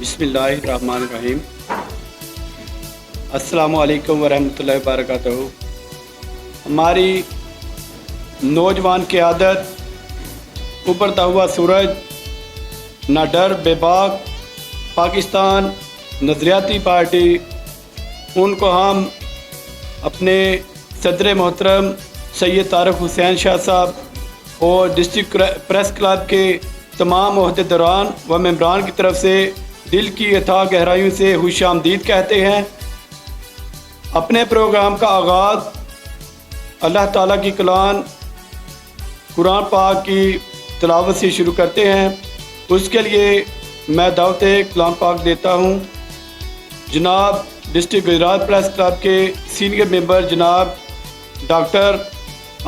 بسم اللہ الرحمن الرحیم۔ السلام علیکم ورحمۃ اللہ وبرکاتہ۔ ہماری نوجوان قیادت، ابھرتا ہوا سورج، نہ ڈر بے باک پاکستان نظریاتی پارٹی، ان کو ہم اپنے صدر محترم سید طارق حسین شاہ صاحب اور ڈسٹرکٹ پریس کلب کے تمام عہدیداران و ممبران کی طرف سے دل کی اتھاہ گہرائیوں سے خوش آمدید کہتے ہیں۔ اپنے پروگرام کا آغاز اللہ تعالیٰ کی کلام قرآن پاک کی تلاوت سے شروع کرتے ہیں۔ اس کے لیے میں دعوت کلام پاک دیتا ہوں جناب ڈسٹرکٹ گجرات پریس کلب کے سینئر ممبر جناب ڈاکٹر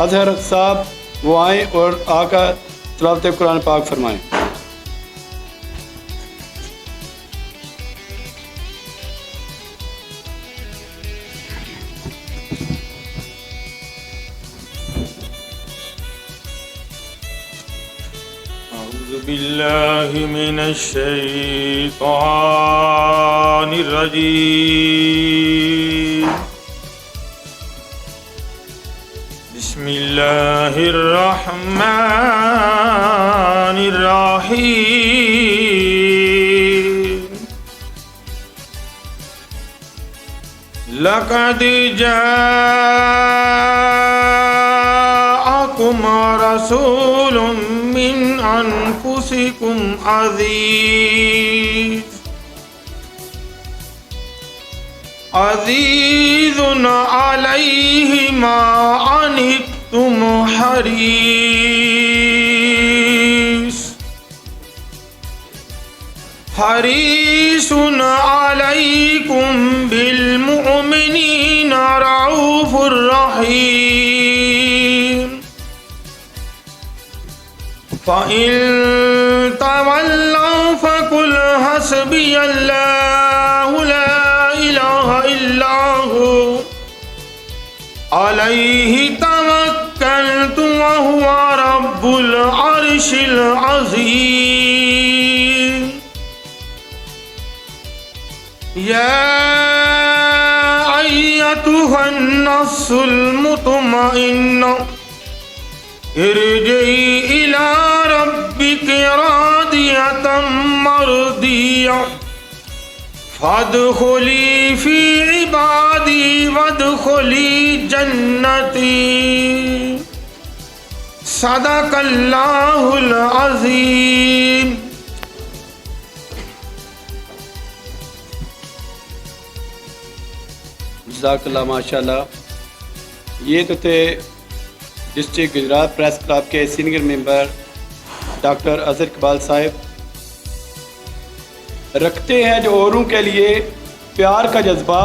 اظہر صاحب، وہ آئیں اور آ کر تلاوت قرآن پاک فرمائیں۔ أعوذ بالله من الشيطان الرجيم بسم الله الرحمن الرحيم لقد جاءكم رسول من أنفسكم عزيز عليه ما عنتم حريص عليكم بالمؤمنين رؤوف رحيم فإن تولوا فقل حسبي الله لا إله إلا هو عليه توكلت وهو رب العرش العظيم يا أيتها النفس المطمئنة ارجعي إلى ربك راضية مرضية فادخلي في عبادي وادخلي جنتي صدق الله العظيم۔ جزاک اللہ، ماشاء اللہ۔ یہ تو تھے ڈسٹرکٹ گجرات پریس کلب کے senior member doctor Azhar Iqbal صاحب۔ رکھتے ہیں جو اوروں کے لیے پیار کا جذبہ،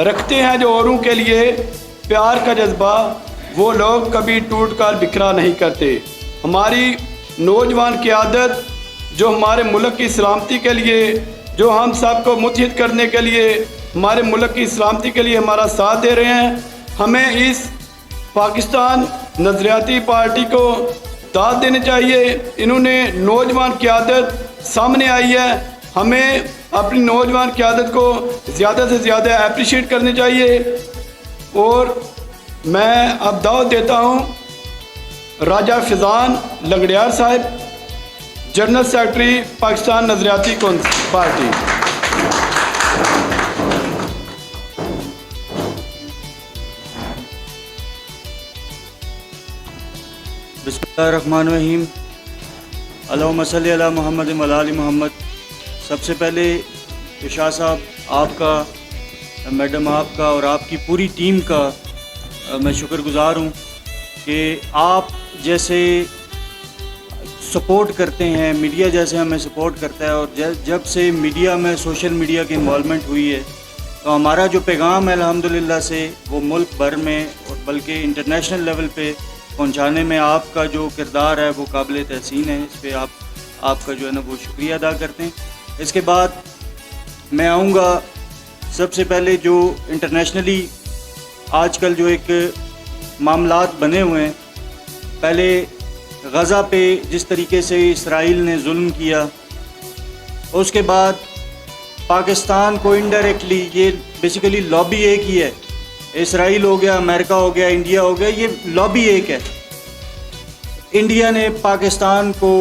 رکھتے ہیں جو اوروں کے لیے پیار کا جذبہ، وہ لوگ کبھی ٹوٹ کر بکھرا نہیں کرتے۔ ہماری نوجوان قیادت جو ہمارے ملک کی سلامتی کے لیے، جو ہم سب کو متحد کرنے کے لیے، ہمارے ملک کی سلامتی کے لیے ہمارا ساتھ دے رہے ہیں، ہمیں اس پاکستان نظریاتی پارٹی کو داد دینی چاہیے۔ انہوں نے نوجوان قیادت سامنے آئی ہے، ہمیں اپنی نوجوان قیادت کو زیادہ سے زیادہ اپریشیٹ کرنی چاہیے۔ اور میں اب دعوت دیتا ہوں راجہ فضان لنگڑیار صاحب، جنرل سیکرٹری پاکستان نظریاتی پارٹی۔ بسم اللہ الرحمن الرحیم۔ اللہم صلی علی محمد و آل محمد۔ سب سے پہلے شاہ صاحب آپ کا، میڈم آپ کا اور آپ کی پوری ٹیم کا میں شکر گزار ہوں کہ آپ جیسے سپورٹ کرتے ہیں، میڈیا جیسے ہمیں سپورٹ کرتا ہے، اور جب سے میڈیا میں سوشل میڈیا کی انوالومنٹ ہوئی ہے تو ہمارا جو پیغام ہے الحمدللہ سے وہ ملک بھر میں اور بلکہ انٹرنیشنل لیول پہ پہنچانے میں آپ کا جو کردار ہے وہ قابل تحسین ہے۔ اس پہ آپ کا جو ہے نا وہ شکریہ ادا کرتے ہیں۔ اس کے بعد میں آؤں گا سب سے پہلے جو انٹرنیشنلی آج کل جو ایک معاملات بنے ہوئے ہیں، پہلے غزہ پہ جس طریقے سے اسرائیل نے ظلم کیا، اس کے بعد پاکستان کو انڈائریکٹلی، یہ بیسیکلی لابی ایک ہی ہے، اسرائیل ہو گیا، امریکہ ہو گیا، انڈیا ہو گیا، یہ لابی ایک ہے۔ انڈیا نے پاکستان کو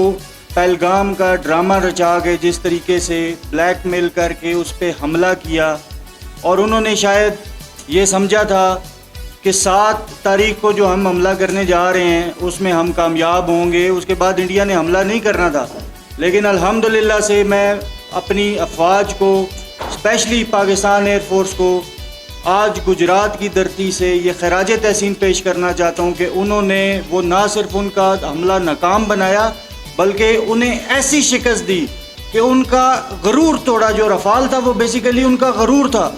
پہلگام کا ڈرامہ رچا کے جس طریقے سے بلیک میل کر کے اس پہ حملہ کیا، اور انہوں نے شاید یہ سمجھا تھا کہ 7 تاریخ کو جو ہم حملہ کرنے جا رہے ہیں اس میں ہم کامیاب ہوں گے، اس کے بعد انڈیا نے حملہ نہیں کرنا تھا۔ لیکن الحمدللہ سے میں اپنی افواج کو، اسپیشلی پاکستان ایئر فورس کو، آج گجرات کی دھرتی سے یہ خراج تحسین پیش کرنا چاہتا ہوں کہ انہوں نے وہ نہ صرف ان کا حملہ ناکام بنایا بلکہ انہیں ایسی شکست دی کہ ان کا غرور توڑا۔ جو رفال تھا وہ بیسیکلی ان کا غرور تھا،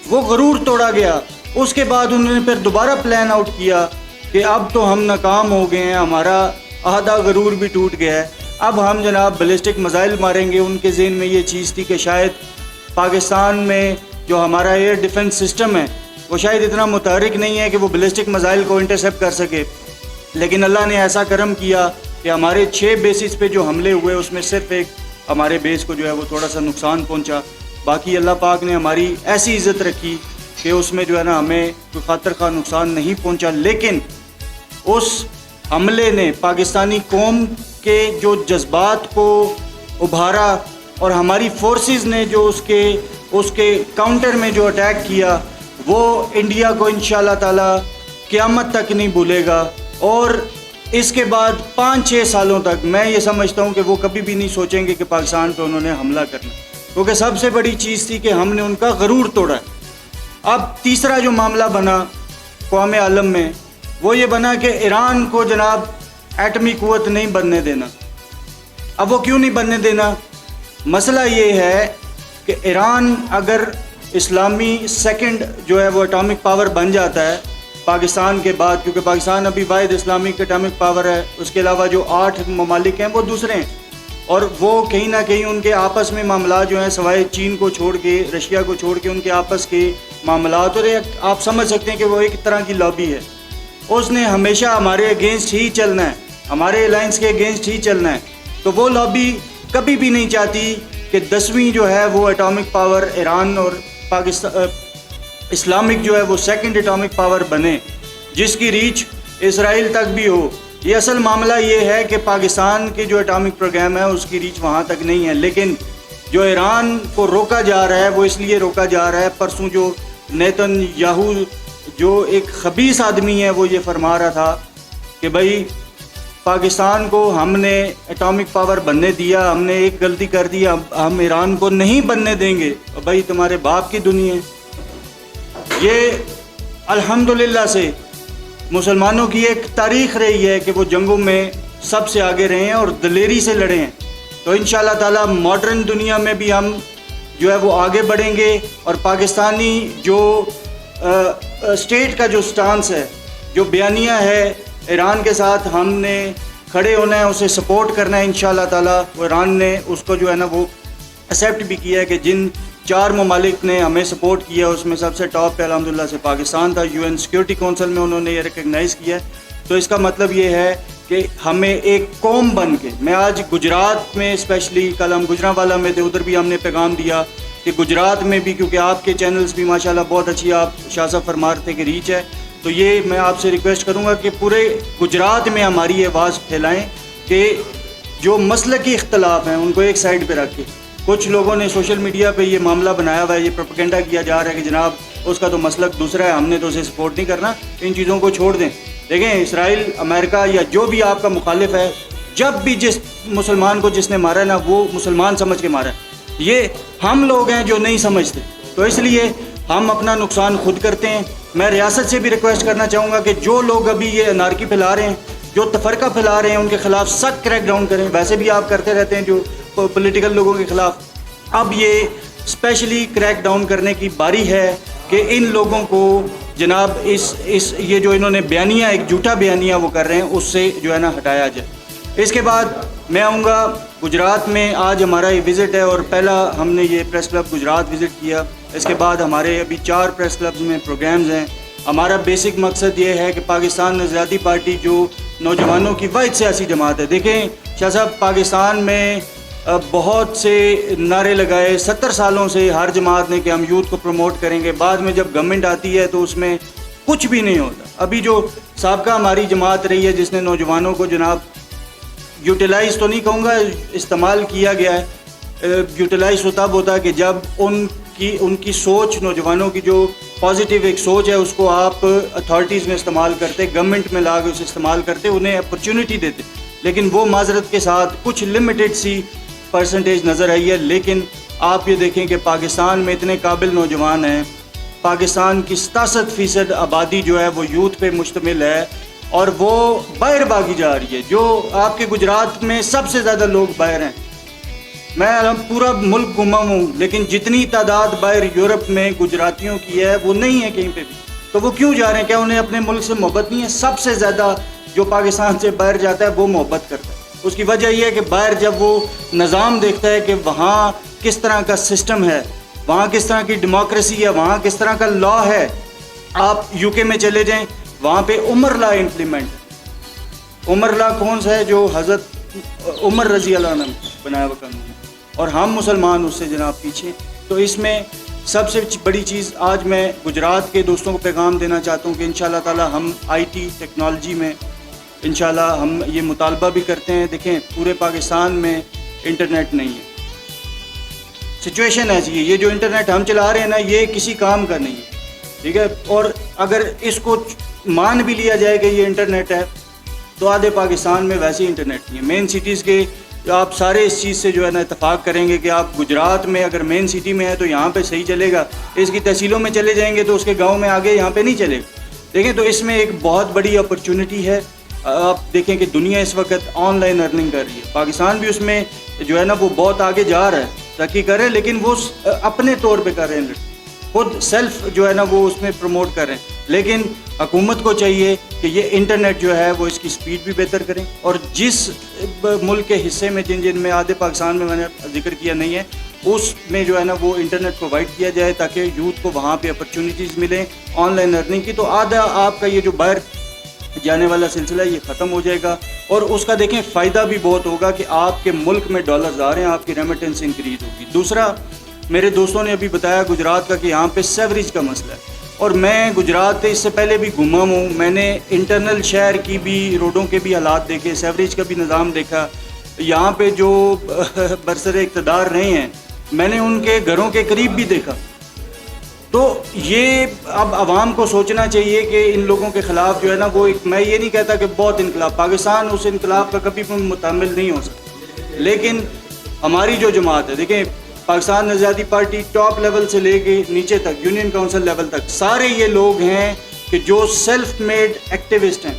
وہ غرور توڑا گیا۔ اس کے بعد انہوں نے پھر دوبارہ پلان آؤٹ کیا کہ اب تو ہم ناکام ہو گئے ہیں، ہمارا آدھا غرور بھی ٹوٹ گیا ہے، اب ہم جناب بیلسٹک میزائل ماریں گے۔ ان کے ذہن میں یہ چیز تھی کہ شاید پاکستان میں جو ہمارا ایئر ڈیفنس سسٹم ہے وہ شاید اتنا متحرک نہیں ہے کہ وہ بیلسٹک میزائل کو انٹرسیپٹ کر سکے، لیکن اللہ نے ایسا کرم کیا کہ ہمارے 6 بیسز پہ جو حملے ہوئے اس میں صرف ایک ہمارے بیس کو جو ہے وہ تھوڑا سا نقصان پہنچا، باقی اللہ پاک نے ہماری ایسی عزت رکھی کہ اس میں جو ہے نا ہمیں کوئی خاطر خواہ نقصان نہیں پہنچا۔ لیکن اس حملے نے پاکستانی قوم کے جو جذبات کو ابھارا، اور ہماری فورسز نے جو اس کے کاؤنٹر میں جو اٹیک کیا وہ انڈیا کو انشاءاللہ تعالی قیامت تک نہیں بھولے گا، اور اس کے بعد 5-6 سالوں تک میں یہ سمجھتا ہوں کہ وہ کبھی بھی نہیں سوچیں گے کہ پاکستان پہ انہوں نے حملہ کرنا، کیونکہ سب سے بڑی چیز تھی کہ ہم نے ان کا غرور توڑا۔ اب تیسرا جو معاملہ بنا اقوام عالم میں وہ یہ بنا کہ ایران کو جناب ایٹمی قوت نہیں بننے دینا۔ اب وہ کیوں نہیں بننے دینا؟ مسئلہ یہ ہے کہ ایران اگر اسلامی سیکنڈ جو ہے وہ اٹامک پاور بن جاتا ہے پاکستان کے بعد، کیونکہ پاکستان ابھی واحد اسلامک اٹامک پاور ہے، اس کے علاوہ جو 8 ممالک ہیں وہ دوسرے ہیں، اور وہ کہیں نہ کہیں ان کے آپس میں معاملات جو ہیں سوائے چین کو چھوڑ کے، رشیا کو چھوڑ کے، ان کے آپس کے معاملات، اور آپ سمجھ سکتے ہیں کہ وہ ایک طرح کی لابی ہے۔ اس نے ہمیشہ ہمارے اگینسٹ ہی چلنا ہے، ہمارے الائنس کے اگینسٹ ہی چلنا ہے، تو وہ لابی کبھی بھی نہیں چاہتی کہ 10ویں جو ہے وہ اٹامک پاور ایران اور پاکستان اسلامک جو ہے وہ سیکنڈ اٹامک پاور بنے، جس کی ریچ اسرائیل تک بھی ہو۔ یہ اصل معاملہ یہ ہے کہ پاکستان کے جو اٹامک پروگرام ہے اس کی ریچ وہاں تک نہیں ہے، لیکن جو ایران کو روکا جا رہا ہے وہ اس لیے روکا جا رہا ہے، پرسوں جو نیتن یاہو جو ایک خبیث آدمی ہے وہ یہ فرما رہا تھا کہ بھائی پاکستان کو ہم نے اٹامک پاور بننے دیا، ہم نے ایک غلطی کر دی، ہم ایران کو نہیں بننے دیں گے۔ بھائی تمہارے باپ کی دنیا ہے۔ یہ الحمدللہ سے مسلمانوں کی ایک تاریخ رہی ہے کہ وہ جنگوں میں سب سے آگے رہے ہیں اور دلیری سے لڑے ہیں، تو انشاءاللہ تعالی ماڈرن دنیا میں بھی ہم جو ہے وہ آگے بڑھیں گے، اور پاکستانی جو اسٹیٹ کا جو سٹانس ہے، جو بیانیہ ہے ایران کے ساتھ ہم نے کھڑے ہونا ہے، اسے سپورٹ کرنا ہے انشاءاللہ تعالی۔ وہ ایران نے اس کو جو ہے نا وہ ایکسیپٹ بھی کیا ہے کہ جن 4 ممالک نے ہمیں سپورٹ کیا اس میں سب سے ٹاپ پہ الحمدللہ سے پاکستان تھا۔ UN سیکورٹی کونسل میں انہوں نے یہ ریکگنائز کیا ہے، تو اس کا مطلب یہ ہے کہ ہمیں ایک قوم بن کے، میں آج گجرات میں اسپیشلی، کل ہم گجرانوالا میں تھے، ادھر بھی ہم نے پیغام دیا کہ گجرات میں بھی، کیونکہ آپ کے چینلز بھی ماشاءاللہ بہت اچھی، آپ شاہ صاحب فرما رہے تھے کہ ریچ ہے، تو یہ میں آپ سے ریکویسٹ کروں گا کہ پورے گجرات میں ہماری آواز پھیلائیں کہ جو مسلکی اختلاف ہیں ان کو ایک سائڈ پہ رکھ کے، کچھ لوگوں نے سوشل میڈیا پہ یہ معاملہ بنایا ہوا ہے، یہ پروپیگنڈا کیا جا رہا ہے کہ جناب اس کا تو مسلک دوسرا ہے، ہم نے تو اسے سپورٹ نہیں کرنا، ان چیزوں کو چھوڑ دیں۔ دیکھیں اسرائیل، امریکہ یا جو بھی آپ کا مخالف ہے، جب بھی جس مسلمان کو جس نے مارا ہے نا وہ مسلمان سمجھ کے مارا ہے، یہ ہم لوگ ہیں جو نہیں سمجھتے، تو اس لیے ہم اپنا نقصان خود کرتے ہیں۔ میں ریاست سے بھی ریکویسٹ کرنا چاہوں گا کہ جو لوگ ابھی یہ انارکی پھیلا رہے ہیں، جو تفرقہ پھیلا رہے ہیں، ان کے خلاف سخت کریک ڈاؤن کریں۔ ویسے بھی آپ کرتے رہتے ہیں جو پولیٹیکل لوگوں کے خلاف، اب یہ اسپیشلی کریک ڈاؤن کرنے کی باری ہے کہ ان لوگوں کو جناب اس یہ جو انہوں نے بیانیہ، ایک جھوٹا بیانیہ وہ کر رہے ہیں، اس سے جو ہے نا ہٹایا جائے۔ اس کے بعد میں آؤں گا گجرات میں، آج ہمارا یہ وزٹ ہے، اور پہلا ہم نے یہ پریس کلب گجرات وزٹ کیا، اس کے بعد ہمارے ابھی 4 پریس کلبز میں پروگرامز ہیں۔ ہمارا بیسک مقصد یہ ہے کہ پاکستان نظریاتی پارٹی جو نوجوانوں کی واحد سیاسی جماعت ہے، دیکھیں شاہ صاحب، پاکستان میں بہت سے نعرے لگائے 70 سالوں سے ہر جماعت نے کہ ہم یوتھ کو پروموٹ کریں گے. بعد میں جب گورنمنٹ آتی ہے تو اس میں کچھ بھی نہیں ہوتا. ابھی جو سابقہ ہماری جماعت رہی ہے جس نے نوجوانوں کو جناب یوٹیلائز تو نہیں کہوں گا, استعمال کیا گیا ہے. یوٹیلائز تو تب ہوتا ہے کہ جب ان کی سوچ, نوجوانوں کی جو پازیٹیو ایک سوچ ہے اس کو آپ اتھارٹیز میں استعمال کرتے, گورنمنٹ میں لا کے اسے استعمال کرتے, انہیں اپرچونٹی دیتے. لیکن وہ معذرت کے ساتھ کچھ لمیٹڈ سی پرسنٹیج نظر آئی ہے. لیکن آپ یہ دیکھیں کہ پاکستان میں اتنے قابل نوجوان ہیں, پاکستان کی 67% آبادی جو ہے وہ یوتھ پہ مشتمل ہے اور وہ باہر بھاگی جا رہی ہے. جو آپ کے گجرات میں سب سے زیادہ لوگ باہر ہیں, میں پورا ملک گھوما ہوں لیکن جتنی تعداد باہر یورپ میں گجراتیوں کی ہے وہ نہیں ہے کہیں پہ بھی. تو وہ کیوں جا رہے ہیں؟ کیا انہیں اپنے ملک سے محبت نہیں ہے؟ سب سے زیادہ جو پاکستان سے باہر جاتا ہے وہ محبت کرتا ہے. اس کی وجہ یہ ہے کہ باہر جب وہ نظام دیکھتا ہے کہ وہاں کس طرح کا سسٹم ہے, وہاں کس طرح کی ڈیموکریسی ہے, وہاں کس طرح کا لا ہے. آپ یو کے میں چلے جائیں, وہاں پہ عمر لا امپلیمنٹ. عمر لا کون سا ہے؟ جو حضرت عمر رضی اللہ عنہ بنایا ہوا قانون ہے, اور ہم مسلمان اس سے جناب پیچھے. تو اس میں سب سے بڑی چیز آج میں گجرات کے دوستوں کو پیغام دینا چاہتا ہوں کہ انشاءاللہ تعالی ہم آئی ٹی ٹیکنالوجی میں انشاءاللہ ہم یہ مطالبہ بھی کرتے ہیں. دیکھیں پورے پاکستان میں انٹرنیٹ نہیں ہے, سچویشن ایسی ہے. یہ جو انٹرنیٹ ہم چلا رہے ہیں نا یہ کسی کام کا نہیں ہے, ٹھیک ہے. اور اگر اس کو مان بھی لیا جائے کہ یہ انٹرنیٹ ہے تو آدھے پاکستان میں ویسے ہی انٹرنیٹ نہیں ہے. مین سٹیز کے آپ سارے اس چیز سے جو ہے نا اتفاق کریں گے کہ آپ گجرات میں اگر مین سٹی میں ہے تو یہاں پہ صحیح چلے گا, اس کی تحصیلوں میں چلے جائیں گے تو اس کے گاؤں میں آگے یہاں پہ نہیں چلے گا. دیکھیں تو اس میں ایک بہت بڑی اپرچونٹی ہے. آپ دیکھیں کہ دنیا اس وقت آن لائن ارننگ کر رہی ہے, پاکستان بھی اس میں جو ہے نا وہ بہت آگے جا رہا ہے, ترقی کر رہے ہیں, لیکن وہ اپنے طور پہ کر رہے ہیں, خود سیلف جو ہے نا وہ اس میں پروموٹ کر رہے ہیں. لیکن حکومت کو چاہیے کہ یہ انٹرنیٹ جو ہے وہ اس کی سپیڈ بھی بہتر کریں, اور جس ملک کے حصے میں جن میں آدھے پاکستان میں نے ذکر کیا نہیں ہے اس میں جو ہے نا وہ انٹرنیٹ پرووائڈ کیا جائے تاکہ یوتھ کو وہاں پہ اپرچونیٹیز ملیں آن لائن ارننگ کی. تو آدھا آپ کا یہ جو باہر جانے والا سلسلہ یہ ختم ہو جائے گا, اور اس کا دیکھیں فائدہ بھی بہت ہوگا کہ آپ کے ملک میں ڈالرز آ رہے ہیں, آپ کی ریمیٹنس انکریز ہوگی. دوسرا میرے دوستوں نے ابھی بتایا گجرات کا کہ یہاں پہ سیوریج کا مسئلہ ہے, اور میں گجرات اس سے پہلے بھی گھوما ہوں, میں نے انٹرنل شہر کی بھی روڈوں کے بھی حالات دیکھے, سیوریج کا بھی نظام دیکھا. یہاں پہ جو برسر اقتدار رہے ہیں میں نے ان کے گھروں کے قریب بھی دیکھا. تو یہ اب عوام کو سوچنا چاہیے کہ ان لوگوں کے خلاف جو ہے نا وہ میں یہ نہیں کہتا کہ بہت انقلاب, پاکستان اس انقلاب کا کبھی بھی متحمل نہیں ہو سکتا, لیکن ہماری جو جماعت ہے دیکھیں پاکستان نژادی پارٹی ٹاپ لیول سے لے کے نیچے تک یونین کونسل لیول تک سارے یہ لوگ ہیں کہ جو سیلف میڈ ایکٹیوسٹ ہیں.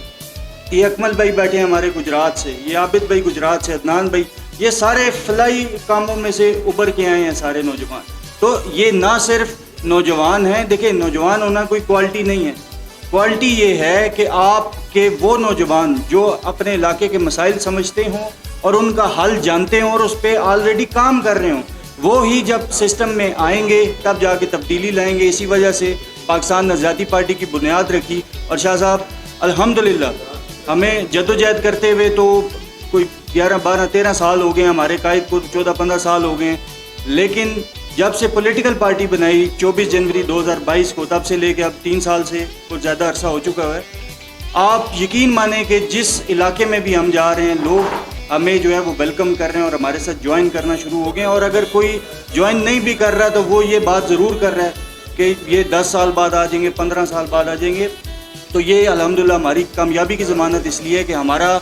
یہ اکمل بھائی بیٹھے ہیں ہمارے گجرات سے, یہ عابد بھائی گجرات سے, عدنان بھائی, یہ سارے فلاحی کاموں میں سے ابھر کے آئے ہیں سارے نوجوان. تو یہ نہ صرف نوجوان ہیں, دیکھیں نوجوان ہونا کوئی کوالٹی نہیں ہے, کوالٹی یہ ہے کہ آپ کے وہ نوجوان جو اپنے علاقے کے مسائل سمجھتے ہوں اور ان کا حل جانتے ہوں اور اس پہ آلریڈی کام کر رہے ہوں, وہ ہی جب سسٹم میں آئیں گے تب جا کے تبدیلی لائیں گے. اسی وجہ سے پاکستان نژادی پارٹی کی بنیاد رکھی. اور شاہ صاحب الحمدللہ ہمیں جدوجہد کرتے ہوئے تو کوئی 11 12 13 سال ہو گئے, ہمارے قائد کو 14 15 سال ہو گئے, لیکن جب سے پولیٹیکل پارٹی بنائی 24 جنوری 2022 کو, تب سے لے کے اب 3 سال سے کچھ زیادہ عرصہ ہو چکا ہے. آپ یقین مانیں کہ جس علاقے میں بھی ہم جا رہے ہیں لوگ ہمیں جو ہے وہ ویلکم کر رہے ہیں اور ہمارے ساتھ جوائن کرنا شروع ہو گئے ہیں. اور اگر کوئی جوائن نہیں بھی کر رہا تو وہ یہ بات ضرور کر رہا ہے کہ یہ 10 سال بعد آ جائیں گے, 15 سال بعد آ جائیں گے. تو یہ الحمدللہ ہماری کامیابی کی ضمانت اس لیے کہ ہمارا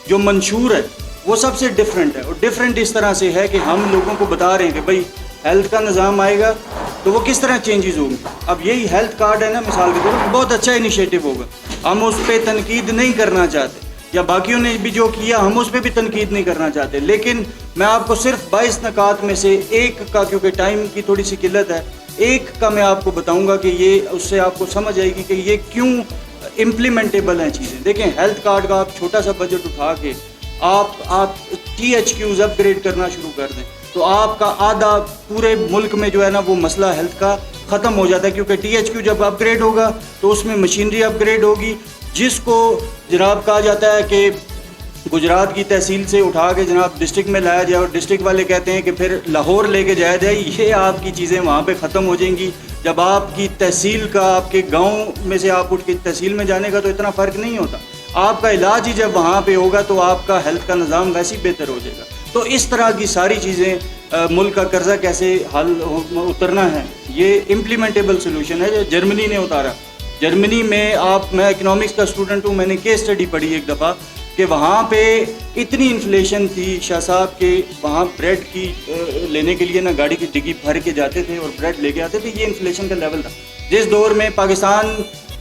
جو منشور ہے وہ سب سے ڈفرینٹ ہے, اور ڈفرینٹ اس طرح سے ہے کہ ہم لوگوں کو بتا رہے ہیں کہ بھائی ہیلتھ کا نظام آئے گا تو وہ کس طرح چینجز ہوگی. اب یہی ہیلتھ کارڈ ہے نا مثال کے طور پر, بہت اچھا انیشیٹو ہوگا, ہم اس پہ تنقید نہیں کرنا چاہتے, یا باقیوں نے بھی جو کیا ہم اس پہ بھی تنقید نہیں کرنا چاہتے, لیکن میں آپ کو صرف 22 نکات میں سے ایک کا, کیونکہ ٹائم کی تھوڑی سی قلت ہے, ایک کا میں آپ کو بتاؤں گا کہ یہ اس سے آپ کو سمجھ آئے گی کہ یہ کیوں امپلیمنٹیبل ہیں چیزیں. دیکھیں ہیلتھ کارڈ کا آپ چھوٹا سا بجٹ اٹھا کے آپ THQs اپ گریڈ کرنا شروع کر دیں تو آپ کا آدھا پورے ملک میں جو ہے نا وہ مسئلہ ہیلتھ کا ختم ہو جاتا ہے, کیونکہ THQ جب اپ گریڈ ہوگا تو اس میں مشینری اپ گریڈ ہوگی, جس کو جناب کہا جاتا ہے کہ گجرات کی تحصیل سے اٹھا کے جناب ڈسٹرکٹ میں لایا جائے اور ڈسٹرکٹ والے کہتے ہیں کہ پھر لاہور لے کے جایا جائے، یہ آپ کی چیزیں وہاں پہ ختم ہو جائیں گی. جب آپ کی تحصیل کا، آپ کے گاؤں میں سے آپ اٹھ کے تحصیل میں جانے کا تو اتنا فرق نہیں ہوتا. آپ کا علاج ہی جب وہاں پہ ہوگا تو آپ کا ہیلتھ کا نظام ویسے ہی بہتر ہو جائے گا. تو اس طرح کی ساری چیزیں، ملک کا قرضہ کیسے اترنا ہے، یہ امپلیمنٹیبل سلوشن ہے جو جرمنی نے اتارا. جرمنی میں میں اکنامکس کا اسٹوڈنٹ ہوں، میں نے کیس اسٹڈی پڑھی ایک دفعہ کہ وہاں پہ اتنی انفلیشن تھی شاہ صاحب کہ وہاں بریڈ کی لینے کے لیے نا گاڑی کی ڈگی بھر کے جاتے تھے اور بریڈ لے کے آتے تھے. یہ انفلیشن کا لیول تھا جس دور میں پاکستان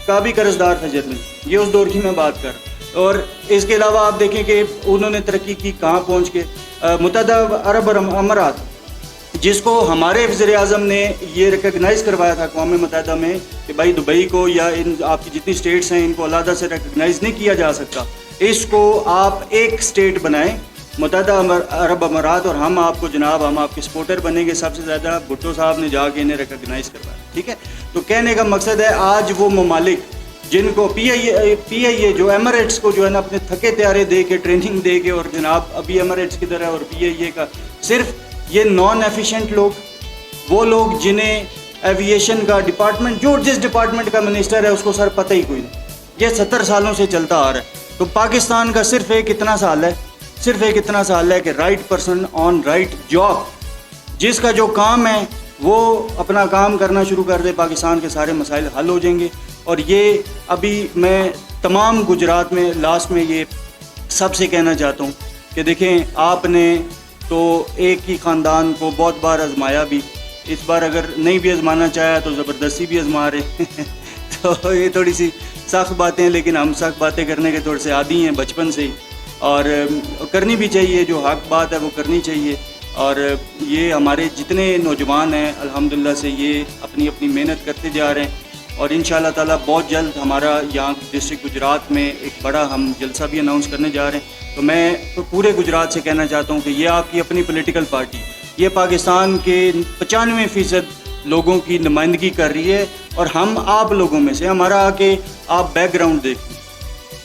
کا بھی قرض دار تھا جرمنی. یہ اس دور کی میں بات کر رہا ہوں. اور اس کے علاوہ آپ دیکھیں کہ انہوں نے ترقی کی کہاں پہنچ کے. متحدہ عرب امارات، جس کو ہمارے وزیر اعظم نے یہ ریکگنائز کروایا تھا اقوام متحدہ میں کہ بھائی دبئی کو یا ان آپ کی جتنی اسٹیٹس ہیں ان کو علیحدہ سے ریکگنائز نہیں کیا جا سکتا، اس کو آپ ایک اسٹیٹ بنائیں متحدہ عرب امارات، اور ہم آپ کو جناب ہم آپ کے سپورٹر بنیں گے. سب سے زیادہ بھٹو صاحب نے جا کے انہیں ریکگنائز کروایا. ٹھیک ہے، تو کہنے کا مقصد ہے آج وہ ممالک جن کو پی آئی اے جو ایمریٹس کو جو ہے نا اپنے تھکے تیارے دے کے ٹریننگ دے کے، اور جناب ابھی ایمریٹس کدھر ہے اور پی آئی اے کا صرف یہ نان ایفیشینٹ لوگ، وہ لوگ جنہیں ایویشن کا ڈپارٹمنٹ، جو جس ڈپارٹمنٹ کا منسٹر ہے اس کو سر پتہ ہی کوئی نہیں. یہ 70 سالوں سے چلتا آ رہا ہے. تو پاکستان کا صرف ایک اتنا سال ہے کہ right person on right job, جس کا جو کام ہے وہ اپنا کام کرنا شروع کر دے، پاکستان کے سارے مسائل حل ہو جائیں گے. اور یہ ابھی میں تمام گجرات میں لاسٹ میں یہ سب سے کہنا چاہتا ہوں کہ دیکھیں آپ نے تو ایک ہی خاندان کو بہت بار آزمایا بھی، اس بار اگر نہیں بھی آزمانا چاہا تو زبردستی بھی آزما رہے تو یہ تھوڑی سی سخت باتیں ہیں، لیکن ہم سخت باتیں کرنے کے تھوڑے سے عادی ہیں بچپن سے ہی، اور کرنی بھی چاہیے. جو حق بات ہے وہ کرنی چاہیے. اور یہ ہمارے جتنے نوجوان ہیں الحمدللہ سے یہ اپنی اپنی محنت کرتے جا رہے ہیں، اور انشاءاللہ تعالیٰ بہت جلد ہمارا یہاں ڈسٹرکٹ گجرات میں ایک بڑا ہم جلسہ بھی اناؤنس کرنے جا رہے ہیں. تو میں پورے گجرات سے کہنا چاہتا ہوں کہ یہ آپ کی اپنی پولیٹیکل پارٹی، یہ پاکستان کے 95% لوگوں کی نمائندگی کر رہی ہے، اور ہم آپ لوگوں میں سے، ہمارا آ کے آپ بیک گراؤنڈ دیکھیں،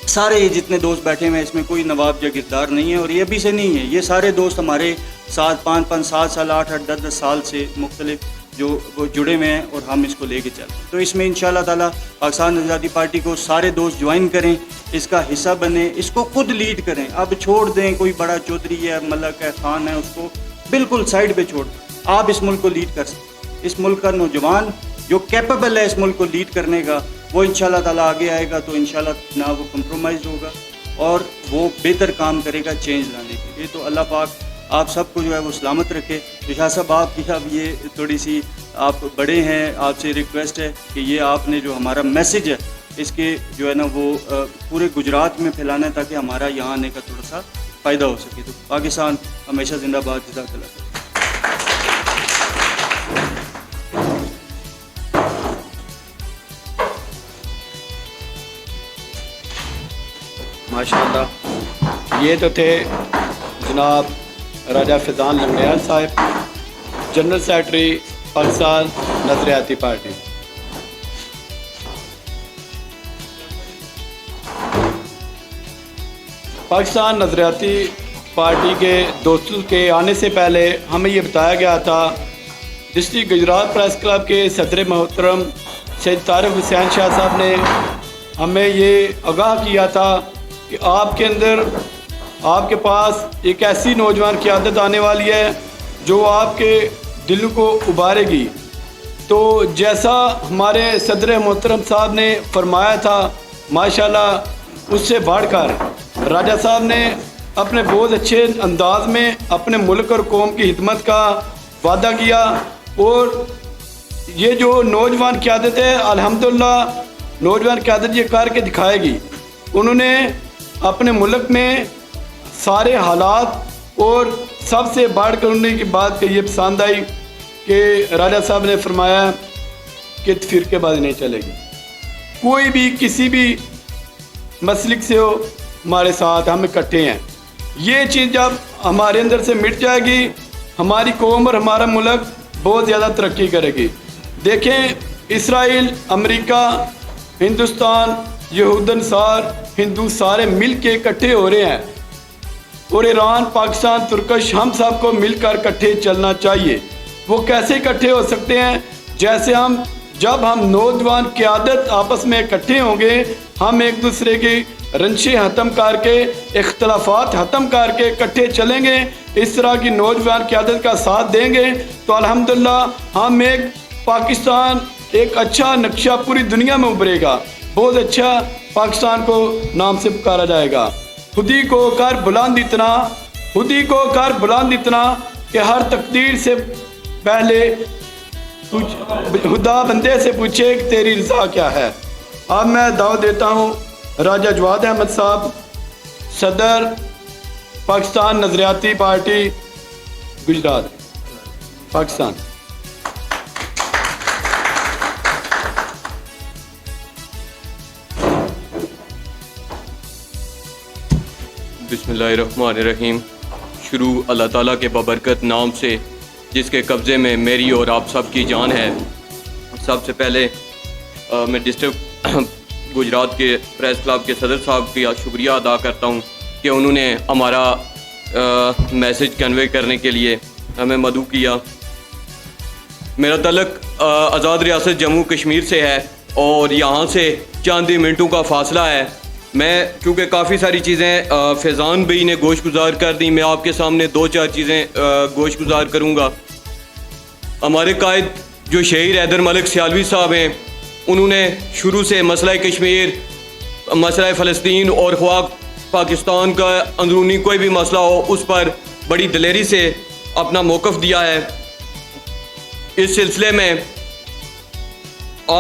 سارے یہ جتنے دوست بیٹھے ہوئے ہیں اس میں کوئی نواب جاگیردار نہیں ہے، اور یہ ابھی سے نہیں ہے. یہ سارے دوست ہمارے ساتھ 5 7 سال 8 10 سال سے مختلف جو وہ جڑے ہوئے ہیں، اور ہم اس کو لے کے چلتے ہیں. تو اس میں انشاءاللہ تعالیٰ پاکستان آزادی پارٹی کو سارے دوست جوائن کریں، اس کا حصہ بنیں، اس کو خود لیڈ کریں. اب چھوڑ دیں کوئی بڑا چودھری ہے، ملک ہے، خان ہے، اس کو بالکل سائڈ پہ چھوڑ دیں. آپ اس ملک کو لیڈ کر سکتے. اس ملک کا نوجوان جو کیپیبل ہے اس ملک کو لیڈ کرنے کا، وہ انشاءاللہ تعالیٰ آگے آئے گا. تو انشاءاللہ نہ وہ کمپرومائز ہوگا اور وہ بہتر کام کرے گا چینج لانے کے لیے. تو اللہ پاک آپ سب کو جو ہے وہ سلامت رکھے. شاہ صاحب آپ کی اب یہ تھوڑی سی آپ بڑے ہیں، آپ سے ریکویسٹ ہے کہ یہ آپ نے جو ہمارا میسج ہے اس کے جو ہے نا وہ پورے گجرات میں پھیلانا ہے تاکہ ہمارا یہاں آنے کا تھوڑا سا فائدہ ہو سکے. تو پاکستان ہمیشہ زندہ باد. جزاک اللہ. ماشاءاللہ یہ تو تھے جناب راجہ فیضان لنگڑیال صاحب، جنرل سیکرٹری پاکستان نظریاتی پارٹی. پاکستان نظریاتی پارٹی کے دوستوں کے آنے سے پہلے ہمیں یہ بتایا گیا تھا، ڈسٹرکٹ گجرات پریس کلب کے صدر محترم سید طارق حسین شاہ صاحب نے ہمیں یہ آگاہ کیا تھا کہ آپ کے اندر، آپ کے پاس ایک ایسی نوجوان قیادت آنے والی ہے جو آپ کے دل کو ابھارے گی. تو جیسا ہمارے صدر محترم صاحب نے فرمایا تھا، ماشاءاللہ اس سے بڑھ کر راجہ صاحب نے اپنے بہت اچھے انداز میں اپنے ملک اور قوم کی خدمت کا وعدہ کیا. اور یہ جو نوجوان قیادت ہے الحمدللہ نوجوان قیادت یہ کر کے دکھائے گی. انہوں نے اپنے ملک میں سارے حالات، اور سب سے بڑھ کر انہوں کی بات کہ یہ پسند آئی کہ راجہ صاحب نے فرمایا کہ فرقے بازی نہیں چلے گی. کوئی بھی کسی بھی مسلک سے ہو ہمارے ساتھ، ہم اکٹھے ہیں. یہ چیز جب ہمارے اندر سے مٹ جائے گی، ہماری قوم اور ہمارا ملک بہت زیادہ ترقی کرے گی. دیکھیں اسرائیل، امریکہ، ہندوستان، یہود انصار، ہندو سارے مل کے اکٹھے ہو رہے ہیں. اور ایران، پاکستان، ترکش ہم سب کو مل کر اکٹھے چلنا چاہیے۔ وہ کیسے اکٹھے ہو سکتے ہیں؟ جیسے جب ہم نوجوان قیادت آپس میں اکٹھے ہوں گے، ہم ایک دوسرے کی رنجشیں ختم کر کے، اختلافات ختم کر کے اکٹھے چلیں گے، اس طرح کی نوجوان قیادت کا ساتھ دیں گے تو الحمدللہ ہم ایک پاکستان، ایک اچھا نقشہ پوری دنیا میں ابھرے گا، بہت اچھا پاکستان کو نام سے پکارا جائے گا۔ خودی کو کر بلند اتنا، خودی کو کر بلند اتنا کہ ہر تقدیر سے پہلے خدا بندے سے پوچھے کہ تیری رضا کیا ہے۔ اب میں دعوت دیتا ہوں راجہ جواد احمد صاحب، صدر پاکستان نظریاتی پارٹی گجرات پاکستان۔ بسم اللہ الرحمن الرحیم۔ شروع اللہ تعالیٰ کے بابرکت نام سے جس کے قبضے میں میری اور آپ سب کی جان ہے۔ سب سے پہلے میں ڈسٹرکٹ گجرات کے پریس کلب کے صدر صاحب کا شکریہ ادا کرتا ہوں کہ انہوں نے ہمارا میسج کنوے کرنے کے لیے ہمیں مدعو کیا۔ میرا تعلق آزاد ریاست جموں کشمیر سے ہے اور یہاں سے چند ہی منٹوں کا فاصلہ ہے۔ میں چونکہ کافی ساری چیزیں فیضان بھائی نے گوش گزار کر دی، میں آپ کے سامنے 2-4 چیزیں گوش گزار کروں گا۔ ہمارے قائد جو شہید حیدر ملک سیالوی صاحب ہیں، انہوں نے شروع سے مسئلہ کشمیر، مسئلہ فلسطین اور خواہ پاکستان کا اندرونی کوئی بھی مسئلہ ہو اس پر بڑی دلیری سے اپنا موقف دیا ہے۔ اس سلسلے میں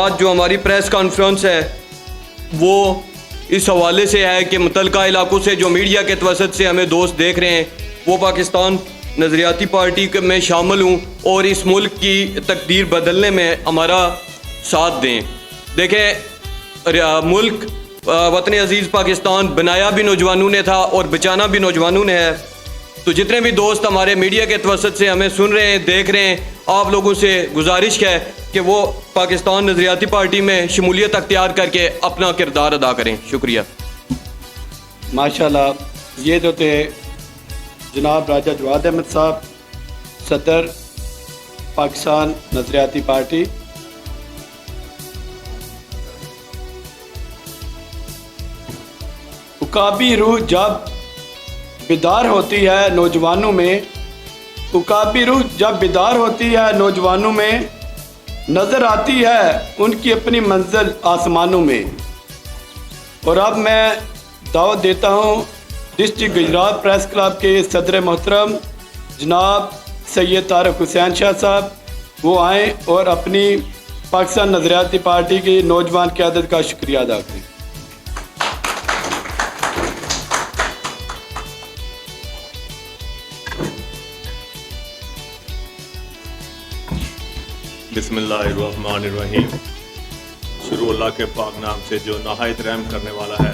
آج جو ہماری پریس کانفرنس ہے وہ اس حوالے سے ہے کہ متعلقہ علاقوں سے جو میڈیا کے توسط سے ہمیں دوست دیکھ رہے ہیں وہ پاکستان نظریاتی پارٹی میں شامل ہوں اور اس ملک کی تقدیر بدلنے میں ہمارا ساتھ دیں۔ دیکھیں، ملک وطن عزیز پاکستان بنایا بھی نوجوانوں نے تھا اور بچانا بھی نوجوانوں نے ہے۔ تو جتنے بھی دوست ہمارے میڈیا کے توسط سے ہمیں سن رہے ہیں، دیکھ رہے ہیں، آپ لوگوں سے گزارش ہے کہ وہ پاکستان نظریاتی پارٹی میں شمولیت اختیار کر کے اپنا کردار ادا کریں۔ شکریہ۔ ماشاءاللہ، یہ تو تھے جناب راجہ جواد احمد صاحب، صدر پاکستان نظریاتی پارٹی۔ عقابی روح جب بیدار ہوتی ہے نوجوانوں میں، عقابی روح جب بیدار ہوتی ہے نوجوانوں میں، نظر آتی ہے ان کی اپنی منزل آسمانوں میں۔ اور اب میں دعوت دیتا ہوں ڈسٹرکٹ گجرات پریس کلب کے صدر محترم جناب سید طارق حسین شاہ صاحب، وہ آئیں اور اپنی پاکستان نظریاتی پارٹی کی نوجوان قیادت کا شکریہ ادا کریں۔ بسم اللہ الرحمن الرحیم۔ شروع اللہ کے پاک نام سے جو نہایت رحم کرنے والا ہے۔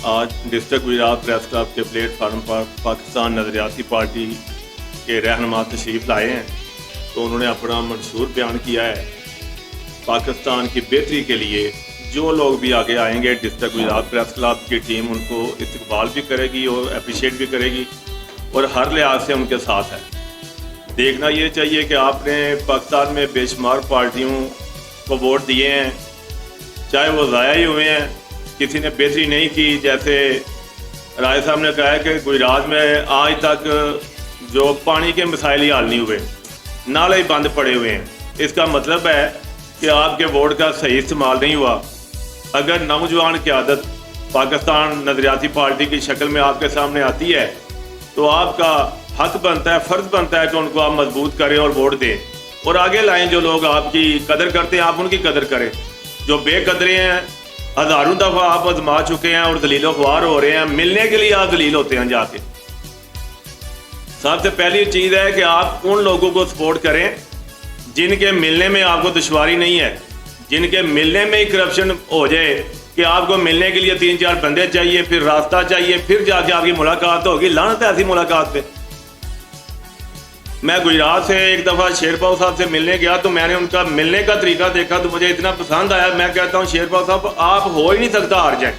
آج ڈسٹرکٹ گجرات پریس کلب کے پلیٹ فارم پر پاکستان نظریاتی پارٹی کے رہنما تشریف لائے ہیں، تو انہوں نے اپنا منشور بیان کیا ہے۔ پاکستان کی بہتری کے لیے جو لوگ بھی آگے آئیں گے، ڈسٹرکٹ گجرات پریس کلب کی ٹیم ان کو استقبال بھی کرے گی اور اپریشیٹ بھی کرے گی اور ہر لحاظ سے ان کے ساتھ ہے۔ دیکھنا یہ چاہیے کہ آپ نے پاکستان میں بے شمار پارٹیوں کو ووٹ دیے ہیں، چاہے وہ ضائع ہی ہوئے ہیں، کسی نے بہتری نہیں کی۔ جیسے رائے صاحب نے کہا ہے کہ گجرات میں آج تک جو پانی کے مسائل ہی حل نہیں ہوئے، نالے ہی بند پڑے ہوئے ہیں۔ اس کا مطلب ہے کہ آپ کے ووٹ کا صحیح استعمال نہیں ہوا۔ اگر نوجوان قیادت پاکستان نظریاتی پارٹی کی شکل میں آپ کے سامنے آتی ہے تو آپ کا حق بنتا ہے، فرض بنتا ہے کہ ان کو آپ مضبوط کریں اور ووٹ دیں اور آگے لائیں۔ جو لوگ آپ کی قدر کرتے ہیں آپ ان کی قدر کریں۔ جو بے قدرے ہیں، ہزاروں دفعہ آپ آزما چکے ہیں اور ذلیل و خوار ہو رہے ہیں، ملنے کے لیے آپ ذلیل ہوتے ہیں جا کے۔ سب سے پہلی چیز ہے کہ آپ ان لوگوں کو سپورٹ کریں جن کے ملنے میں آپ کو دشواری نہیں ہے، جن کے ملنے میں ہی کرپشن ہو جائے کہ آپ کو ملنے کے لیے 3-4 بندے چاہیے، پھر راستہ چاہیے، پھر جا کے آپ کی ملاقات ہوگی۔ لعنت ہے ایسی ملاقات پہ۔ میں گجرات سے ایک دفعہ شیر پاؤ صاحب سے ملنے گیا تو میں نے ان کا ملنے کا طریقہ دیکھا تو مجھے اتنا پسند آیا۔ میں کہتا ہوں شیر پاؤ صاحب آپ ہو ہی نہیں سکتا ہار جائیں،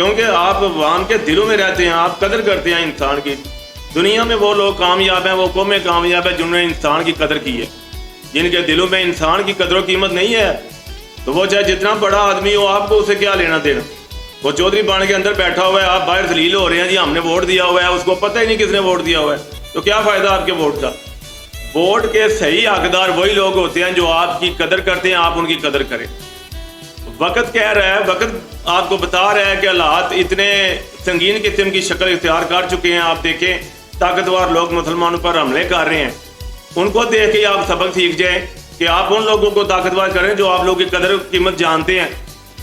کیونکہ آپ عوام کے دلوں میں رہتے ہیں, آپ قدر کرتے ہیں انسان کی. دنیا میں وہ لوگ کامیاب ہیں, وہ قومیں کامیاب ہیں جنہوں نے انسان کی قدر کی ہے. جن کے دلوں میں انسان کی قدر و قیمت نہیں ہے تو وہ چاہے جتنا بڑا آدمی ہو, آپ کو اسے کیا لینا دینا. وہ چودھری بان کے اندر بیٹھا ہوا ہے, آپ باہر ذلیل ہو رہے ہیں, جی ہم نے ووٹ دیا ہوا ہے, اس کو پتہ ہی نہیں کس نے ووٹ دیا ہوا ہے, تو کیا فائدہ آپ کے ووٹ کا. ووٹ کے صحیح حقدار وہی لوگ ہوتے ہیں جو آپ کی قدر کرتے ہیں, آپ ان کی قدر کریں. وقت کہہ رہا ہے, وقت آپ کو بتا رہا ہے کہ حالات اتنے سنگین قسم کی شکل اختیار کر چکے ہیں. آپ دیکھیں طاقتور لوگ مسلمانوں پر حملے کر رہے ہیں, ان کو دیکھ کے آپ سبق سیکھ جائیں کہ آپ ان لوگوں کو طاقتور کریں جو آپ لوگوں کی قدر و قیمت جانتے ہیں.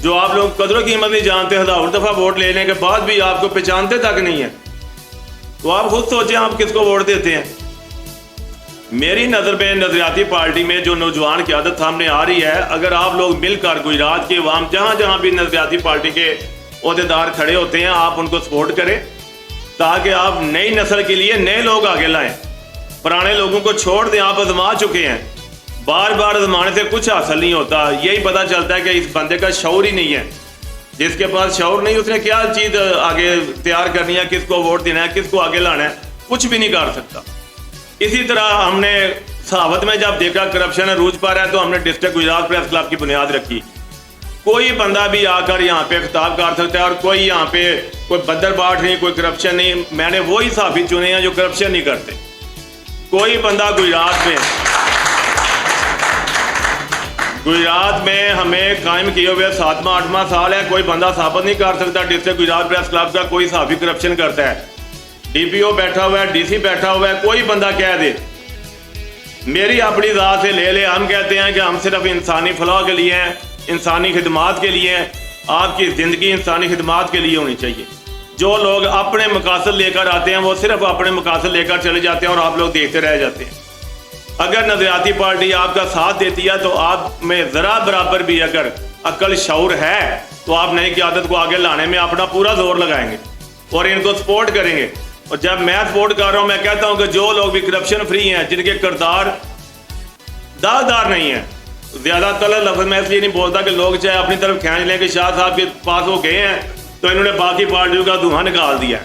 جو آپ لوگ قدر و قیمت نہیں جانتے, ہزاروں دفعہ ووٹ لینے کے بعد بھی آپ کو پہچانتے تک نہیں ہیں, تو آپ خود سوچیں آپ کس کو ووٹ دیتے ہیں. میری نظر میں نظریاتی پارٹی میں جو نوجوان قیادت سامنے آ رہی ہے, اگر آپ لوگ مل کر گجرات کے عوام جہاں جہاں بھی نظریاتی پارٹی کے عہدیدار کھڑے ہوتے ہیں, آپ ان کو سپورٹ کریں تاکہ آپ نئی نسل کے لیے نئے لوگ آگے لائیں. پرانے لوگوں کو چھوڑ دیں, آپ آزما چکے ہیں. بار بار آزمانے سے کچھ حاصل نہیں ہوتا. یہی پتہ چلتا ہے کہ اس بندے کا شعور ہی نہیں ہے. جس کے پاس شعور نہیں, اس نے کیا چیز آگے تیار کرنی ہے, کس کو ووٹ دینا ہے, کس کو آگے لانا ہے, کچھ بھی نہیں کر سکتا. اسی طرح ہم نے صحافت میں جب دیکھا کرپشن عروج پر ہے تو ہم نے ڈسٹرکٹ گجرات پریس کلب کی بنیاد رکھی. کوئی بندہ بھی آ کر یہاں پہ خطاب کر سکتا ہے, اور کوئی یہاں پہ کوئی بدر باٹ نہیں, کوئی کرپشن نہیں. میں نے وہی صحافی چنے ہیں جو کرپشن نہیں کرتے. کوئی بندہ گجرات میں ہمیں قائم کیے ہوئے 7واں 8واں سال ہے, کوئی بندہ ثابت نہیں کر سکتا ڈسٹرکٹ گجرات پریس کلب کا کوئی صحافی کرپشن کرتا ہے. ڈی پی او بیٹھا ہوا ہے, ڈی سی بیٹھا ہوا ہے, کوئی بندہ کہہ دے میری اپنی ذات سے لے لے. ہم کہتے ہیں کہ ہم صرف انسانی فلاح کے لیے ہیں, انسانی خدمات کے لیے ہیں. آپ کی زندگی انسانی خدمات کے لیے ہونی چاہیے. جو لوگ اپنے مقاصد لے کر آتے ہیں وہ صرف اپنے مقاصد لے کر چلے جاتے ہیں اور آپ لوگ دیکھتے رہ جاتے ہیں. اگر نظریاتی پارٹی آپ کا ساتھ دیتی ہے تو آپ میں ذرا برابر بھی اگر عقل شعور ہے تو آپ نئی قیادت کو آگے لانے میں اپنا پورا زور لگائیں گے اور ان کو سپورٹ کریں گے. اور جب میں سپورٹ کر رہا ہوں, میں کہتا ہوں کہ جو لوگ بھی کرپشن فری ہیں, جن کے کردار داغدار نہیں ہیں, زیادہ تر لفظ میں اس لیے نہیں بولتا کہ لوگ چاہے اپنی طرف کھینچ لیں کہ شاہ صاحب کے پاس وہ گئے ہیں تو انہوں نے باقی پارٹیوں کا دھواں نکال دیا.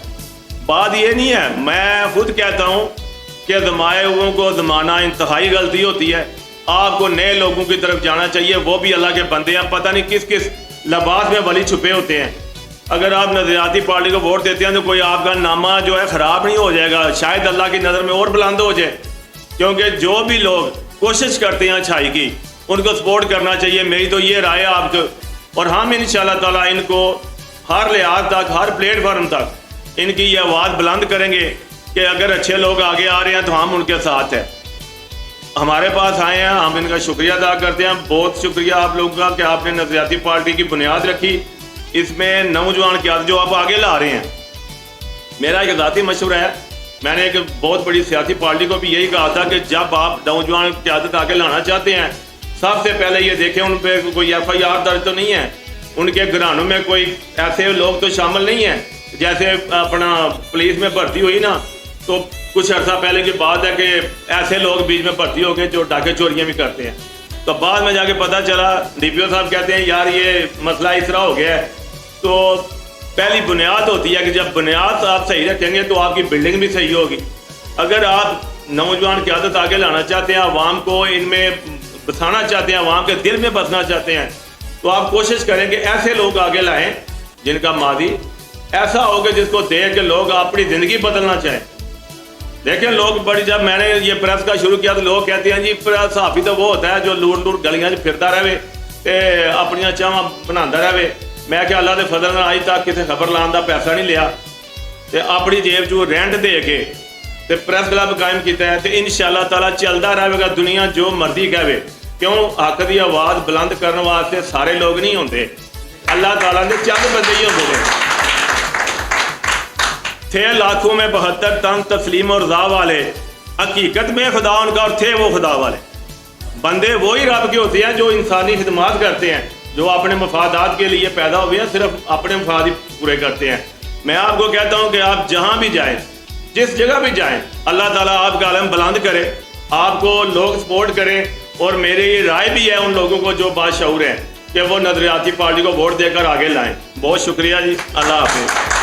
بات یہ نہیں ہے. میں خود کہتا ہوں کہ زمائے ہوئوں کو زمانہ انتہائی غلطی ہوتی ہے. آپ کو نئے لوگوں کی طرف جانا چاہیے, وہ بھی اللہ کے بندے ہیں, پتہ نہیں کس کس لباس میں ولی چھپے ہوتے ہیں. اگر آپ نظریاتی پارٹی کو ووٹ دیتے ہیں تو کوئی آپ کا نامہ جو ہے خراب نہیں ہو جائے گا, شاید اللہ کی نظر میں اور بلند ہو جائے. کیونکہ جو بھی لوگ کوشش کرتے ہیں اچھائی کی, ان کو سپورٹ کرنا چاہیے. میری تو یہ رائے ہے آپ کو, اور ہم انشاءاللہ تعالیٰ ان کو ہر لحاظ تک, ہر پلیٹ فارم تک ان کی یہ آواز بلند کریں گے کہ اگر اچھے لوگ آگے آ رہے ہیں تو ہم ان کے ساتھ ہیں. ہمارے پاس آئے ہیں, ہم ان کا شکریہ ادا کرتے ہیں. بہت شکریہ آپ لوگوں کا کہ آپ نے نظریاتی پارٹی کی بنیاد رکھی. اس میں نوجوان قیادت جو آپ آگے لا رہے ہیں, میرا ایک ذاتی مشورہ ہے. میں نے ایک بہت بڑی سیاسی پارٹی کو بھی یہی کہا تھا کہ جب آپ نوجوان قیادت آگے لانا چاہتے ہیں, سب سے پہلے یہ دیکھیں ان پہ کوئی ایف آئی آر درج تو نہیں ہے, ان کے گھرانوں میں کوئی ایسے لوگ تو شامل نہیں ہیں. جیسے اپنا پولیس میں بھرتی ہوئی نا, تو کچھ عرصہ پہلے کی بات ہے کہ ایسے لوگ بیچ میں بھرتی ہو گئے جو ڈاکے چوریاں بھی کرتے ہیں. تو بعد میں جا کے پتہ چلا, ڈی پی او صاحب کہتے ہیں یار یہ مسئلہ اس طرح ہو گیا ہے. تو پہلی بنیاد ہوتی ہے کہ جب بنیاد آپ صحیح رکھیں گے تو آپ کی بلڈنگ بھی صحیح ہوگی. اگر آپ نوجوان قیادت آگے لانا چاہتے ہیں, عوام کو ان میں بسانا چاہتے ہیں, عوام کے دل میں بسنا چاہتے ہیں, تو آپ کوشش کریں کہ ایسے لوگ آگے لائیں جن کا ماضی ایسا ہو کہ جس کو دیکھ کے لوگ اپنی زندگی بدلنا چاہیں. دیکھیں لوگ بڑی, جب میں نے یہ پریس کا شروع کیا تو لوگ کہتے ہیں جی صحافی تو وہ ہوتا ہے جو لور لور گلیاں پھرتا رہے, اپنی چاواں بناتا رہے. میں کہ اللہ کے فضل آج تک کسی خبر لان کا پیسہ نہیں لیا, اپنی جیب چ رینٹ دے کے پریس کلب قائم کیتا ہے. تو انشاءاللہ تعالیٰ چلتا رہے گا. دنیا جو مرضی کہے, کیوں حق کی آواز بلند کرنے واسطے سارے لوگ نہیں ہوتے, اللہ تعالیٰ نے چند بندے ہی ہوتے ہیں. تھے لاکھوں میں 72 تن تسلیم اور رضا والے, حقیقت میں خدا ان کا اور تھے وہ خدا والے. بندے وہی رب کے ہوتے ہیں جو انسانی خدمات کرتے ہیں, جو اپنے مفادات کے لیے پیدا ہوئے ہیں, صرف اپنے مفاد ہی پورے کرتے ہیں. میں آپ کو کہتا ہوں کہ آپ جہاں بھی جائیں, جس جگہ بھی جائیں, اللہ تعالیٰ آپ کا علم بلند کرے, آپ کو لوگ سپورٹ کریں. اور میری یہ رائے بھی ہے ان لوگوں کو جو باشعور ہیں کہ وہ نظریاتی پارٹی کو ووٹ دے کر آگے لائیں. بہت شکریہ جی. اللہ حافظ.